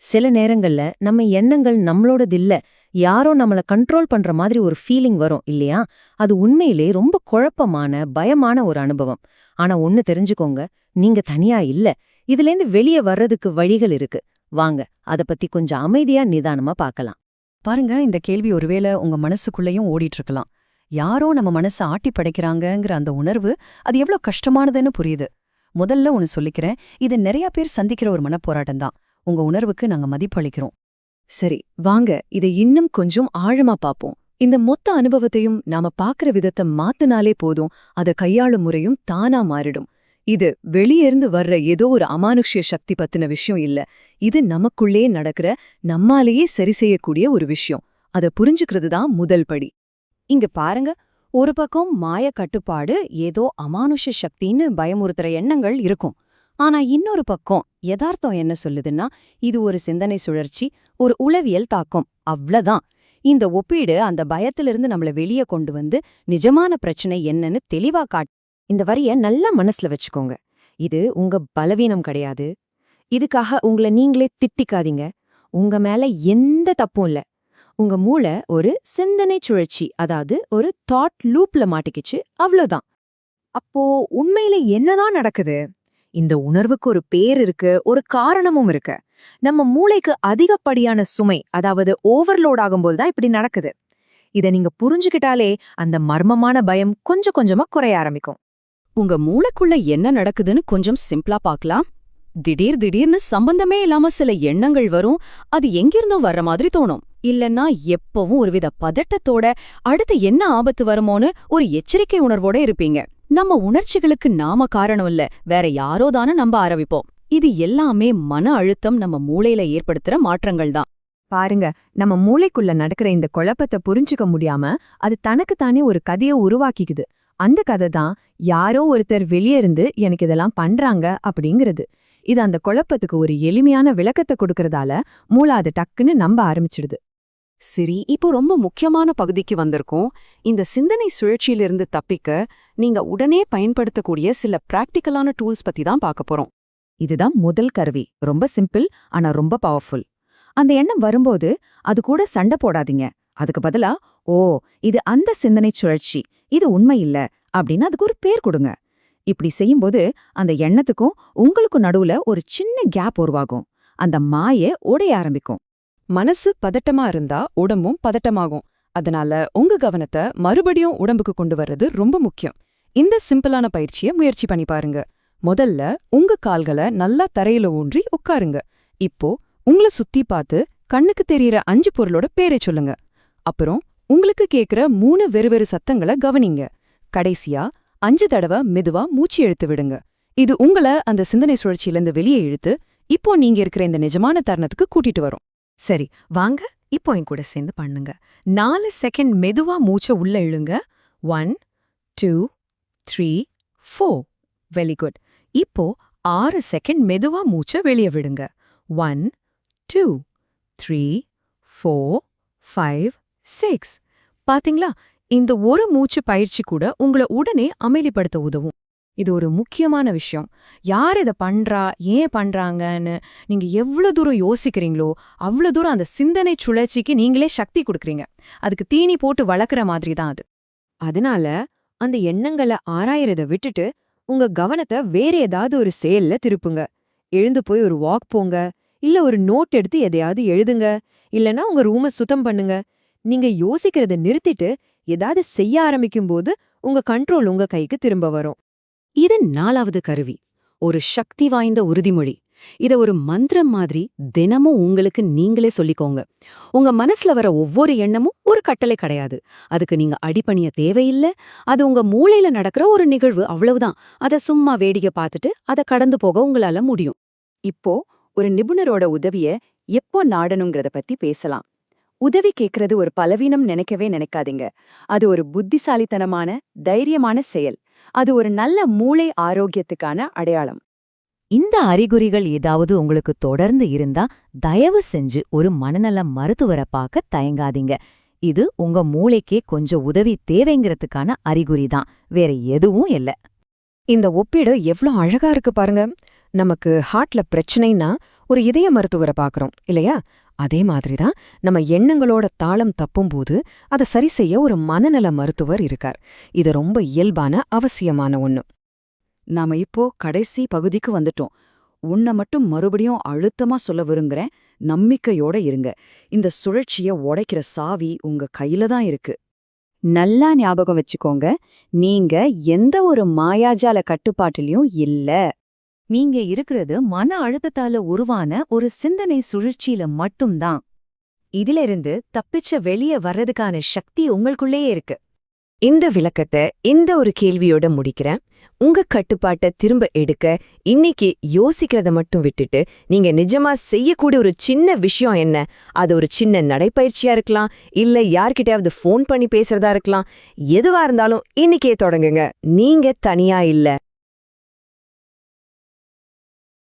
சில நேரங்கள்ல நம்ம எண்ணங்கள் நம்மளோடது இல்ல, யாரோ நம்மள கண்ட்ரோல் பண்ற மாதிரி ஒரு ஃபீலிங் வரும் இல்லையா? அது உண்மையிலே ரொம்ப குழப்பமான, பயமான ஒரு அனுபவம். ஆனா ஒண்ணு தெரிஞ்சுக்கோங்க, நீங்க தனியா இல்ல. இதுலேருந்து வெளிய வர்றதுக்கு வழிகள் இருக்கு. வாங்க, அத பத்தி கொஞ்சம் அமைதியா நிதானமா பார்க்கலாம். பாருங்க, இந்த கேள்வி ஒருவேளை உங்க மனசுக்குள்ளேயும் ஓடிட்டு இருக்கலாம். யாரோ நம்ம மனச ஆட்டி படைக்கிறாங்கங்கிற அந்த உணர்வு, அது எவ்ளோ கஷ்டமானதுன்னு புரியுது. முதல்ல ஒன்னு சொல்லிக்கிறேன், இது நிறைய பேர் சந்திக்கிற ஒரு மனப்போராட்டம் தான். உங்க உணர்வுக்கு நாங்க மதிப்பளிக்கிறோம். சரி, வாங்க இதை இன்னும் கொஞ்சம் ஆழமா பாப்போம். இந்த மொத்த அனுபவத்தையும் நாம பாக்குற விதத்தை மாத்தினாலே போதும், அத கையாளும் முறையும் தானா மாறிடும். இது வெளியிருந்து வர்ற ஏதோ ஒரு அமானுஷ்ய சக்தி பத்தின விஷயம் இல்ல. இது நமக்குள்ளே நடக்கிற, நம்மாலேயே சரி செய்யக்கூடிய ஒரு விஷயம். அத புரிஞ்சுக்கிறது தான் முதல் படி. இங்க பாருங்க, ஒரு பக்கம் மாய கட்டுப்பாடு, ஏதோ அமானுஷ சக்தின்னு பயமுறுத்துற எண்ணங்கள் இருக்கும். ஆனா இன்னொரு பக்கம் யதார்த்தம் என்ன சொல்லுதுன்னா, இது ஒரு சிந்தனை சுழற்சி, ஒரு உளவியல் தாக்கம், அவ்வளவுதான். இந்த ஒப்பீடு அந்த பயத்திலிருந்து நம்மள வெளியே கொண்டு வந்து நிஜமான பிரச்சனை என்னன்னு தெளிவா இந்த வரிய நல்லா மனசுல வச்சுக்கோங்க. இது உங்க பலவீனம் கிடையாது. இதுக்காக உங்களை நீங்களே திட்டிக்காதீங்க. உங்க மேல எந்த தப்பும் இல்ல. உங்க மூளை ஒரு சிந்தனை சுழற்சி, அதாவது ஒரு தாட் லூப்ல மாட்டிக்கிச்சு, அவ்வளவுதான். அப்போ உண்மையில என்னதான் நடக்குது? இந்த உணர்வுக்கு ஒரு பேர் இருக்கு, ஒரு காரணமும் இருக்கு. நம்ம மூளைக்கு அதிகப்படியான சுமை, அதாவது ஓவர்லோட் ஆகும்போது தான் இப்படி நடக்குது. இத நீங்க புரிஞ்சுக்கிட்டாலே அந்த மர்மமான பயம் கொஞ்சம் கொஞ்சமா குறைய ஆரம்பிக்கும். உங்க மூளைக்குள்ள என்ன நடக்குதுன்னு கொஞ்சம் சிம்பிளா பார்க்கலாம். திடீர்னு சம்பந்தமே இல்லாம சில எண்ணங்கள் வரும். அது எங்கிருந்தோ வர்ற மாதிரி தோணும். இல்லன்னா எப்பவும் ஒருவித பதட்டத்தோட அடுத்து என்ன ஆபத்து வருமோன்னு ஒரு எச்சரிக்கை உணர்வோட இருப்பீங்க. நம்ம உணர்ச்சிகளுக்கு நாம காரணம் இல்ல, வேற யாரோ தானே நம்ப ஆரம்பிப்போம். இது எல்லாமே மன அழுத்தம் நம்ம மூளையில ஏற்படுத்துற மாற்றங்கள் தான். பாருங்க, நம்ம மூளைக்குள்ள நடக்கிற இந்த குழப்பத்தை புரிஞ்சுக்க முடியாம அது தனக்குத்தானே ஒரு கதையை உருவாக்கிக்குது. அந்த கதை தான் யாரோ ஒருத்தர் வெளியே இருந்து எனக்கு இதெல்லாம் பண்றாங்க அப்படிங்கிறது. இது அந்த குழப்பத்துக்கு ஒரு எளிமையான விளக்கத்தை கொடுக்கறதால மூளை அது டக்குன்னு நம்ப ஆரம்பிச்சிடுது. சரி, இப்போ ரொம்ப முக்கியமான பகுதிக்கு வந்திருக்கோம். இந்த சிந்தனை சுழற்சியிலிருந்து தப்பிக்க நீங்க உடனே பயன்படுத்தக்கூடிய சில பிராக்டிக்கலான டூல்ஸ் பத்தி தான் பார்க்க போறோம். இதுதான் முதல் கருவி. ரொம்ப சிம்பிள், ஆனா ரொம்ப பவர்ஃபுல். அந்த எண்ணம் வரும்போது அது கூட சண்டை போடாதீங்க. அதுக்கு பதிலா, ஓ, இது அந்த சிந்தனை சுழற்சி, இது உண்மை இல்ல அப்படின்னு அதுக்கு ஒரு பேர் கொடுங்க. இப்படி செய்யும்போது அந்த எண்ணத்துக்கும் உங்களுக்கும் நடுவுல ஒரு சின்ன கேப் உருவாகும். அந்த மாய உடைய ஆரம்பிக்கும். மனசு பதட்டமா இருந்தா உடம்பும் பதட்டமாகும். அதனால உங்க கவனத்தை மறுபடியும் உடம்புக்கு கொண்டு வர்றது ரொம்ப முக்கியம். இந்த சிம்பிளான பயிற்சியை முயற்சி பண்ணி பாருங்க. முதல்ல உங்க கால்களை நல்லா தரையில ஊன்றி உட்காருங்க. இப்போ உங்களை சுத்தி பார்த்து கண்ணுக்கு தெரியற 5 பொருளோட பேரை சொல்லுங்க. அப்புறம் உங்களுக்கு கேக்குற 3 வெறுவெறு சத்தங்களை கவனிங்க. கடைசியா 5 தடவை மெதுவா மூச்சு இழுத்து விடுங்க. இது உங்களை அந்த சிந்தனை சுழற்சியிலிருந்து வெளியே இழுத்து இப்போ நீங்க இருக்கிற இந்த நிஜமான தருணத்துக்கு கூட்டிட்டு வரும். சரி, வாங்க இப்போ என் கூட சேர்ந்து பண்ணுங்க. 4 செகண்ட் மெதுவா மூச்சை உள்ள இழுங்க. 1 2 3 4. Very good. இப்போ 6 செகண்ட் மெதுவா மூச்சை வெளியே விடுங்க. 1 2 3 4 5 6. பாத்தீங்களா, இந்த ஒரு மூச்சு பயிற்சி கூட உங்களை உடனே அமைதிப்படுத்த உதவும். இது ஒரு முக்கியமான விஷயம். யார் இதை பண்றா, ஏன் பண்றாங்கன்னு நீங்க எவ்வளவு தூரம் யோசிக்கிறீங்களோ அவ்வளவு தூரம் அந்த சிந்தனை சுழற்சிக்கு நீங்களே சக்தி கொடுக்குறீங்க. அதுக்கு தீனி போட்டு வளர்க்குற மாதிரி தான் அது. அதனால அந்த எண்ணங்களை ஆராயறத விட்டுட்டு உங்க கவனத்தை வேற ஏதாவது ஒரு செயல்ல திருப்புங்க. எழுந்து போய் ஒரு வாக் போங்க, இல்ல ஒரு நோட் எடுத்து எதையாவது எழுதுங்க, இல்லனா உங்க ரூமை சுத்தம் பண்ணுங்க. நீங்க யோசிக்கிறத நிறுத்திட்டு ஏதாவது செய்ய ஆரம்பிக்கும் போது உங்க கண்ட்ரோல் உங்க கைக்கு திரும்ப வரும். இது 4வது கருவி, ஒரு சக்தி வாய்ந்த உறுதிமொழி. இத ஒரு மந்திரம் மாதிரி தினமும் உங்களுக்கு நீங்களே சொல்லிக்கோங்க. உங்க மனசுல வர ஒவ்வொரு எண்ணமும் ஒரு கட்டளை கிடையாது. அதுக்கு நீங்க அடிபணிய தேவையில்லை. அது உங்க மூளையில நடக்கிற ஒரு நிகழ்வு, அவ்வளவுதான். அத சும்மா வேடிக்கை பார்த்துட்டு அதை கடந்து போக உங்களால முடியும். இப்போ ஒரு நிபுணரோட உதவிய எப்போ நாடணுங்கிறத பத்தி பேசலாம். உதவி கேட்கறது ஒரு பலவீனம் நினைக்கவே நினைக்காதீங்க. அது ஒரு புத்திசாலித்தனமான, தைரியமான செயல். அது ஒரு நல்ல மூளை ஆரோக்கியத்துக்கான அடையாளம். இந்த அறிகுறிகள் ஏதாவது உங்களுக்கு தொடர்ந்து இருந்தா தயவு செஞ்சு ஒரு மனநல மருத்துவரை பார்க்க தயங்காதீங்க. இது உங்க மூளைக்கே கொஞ்சம் உதவி தேவைங்கிறதுக்கான அறிகுறிதான், வேற எதுவும் இல்ல. இந்த ஒப்பீடு எவ்ளோ அழகா இருக்கு பாருங்க. நமக்கு ஹார்ட்ல பிரச்சனைனா ஒரு இதய மருத்துவரை பார்க்கறோம் இல்லையா? அதே மாதிரி தான் நம்ம எண்ணங்களோட தாளம் தப்பும்போது அதை சரி செய்ய ஒரு மனநல மருத்துவர் இருக்கார். இது ரொம்ப இயல்பான அவசியமான ஒண்ணு. நாம இப்போ கடைசி பகுதிக்கு வந்துட்டோம். உன்னை மட்டும் மறுபடியும் அழுத்தமா சொல்ல விரும்புறேன். நம்பிக்கையோட இருங்க. இந்த சுழற்சிய உடைக்கிற சாவி உங்க கையில தான் இருக்கு. நல்லா ஞாபகம் வச்சுக்கோங்க, நீங்க எந்த ஒரு மாயாஜால கட்டுப்பாட்டிலையும் இல்ல. நீங்க இருக்கிறது மன அழுத்தத்தால உருவான ஒரு சிந்தனை சுழற்சியில மட்டும்தான். இதிலிருந்து தப்பிச்ச வெளிய வர்றதுக்கான சக்தி உங்களுக்குள்ளேயே இருக்கு. இந்த விளக்கத்தை இந்த ஒரு கேள்வியோட முடிக்கிறேன். உங்க கட்டுப்பாட்டை திரும்ப எடுக்க இன்னைக்கு யோசிக்கிறத மட்டும் விட்டுட்டு நீங்க நிஜமா செய்யக்கூடிய ஒரு சின்ன விஷயம் என்ன? அது ஒரு சின்ன நடைப்பயிற்சியா இருக்கலாம், இல்ல யார்கிட்டயாவது ஃபோன் பண்ணி பேசுறதா இருக்கலாம். எதுவா இருந்தாலும் இன்னைக்கே தொடங்குங்க. நீங்க தனியா இல்ல.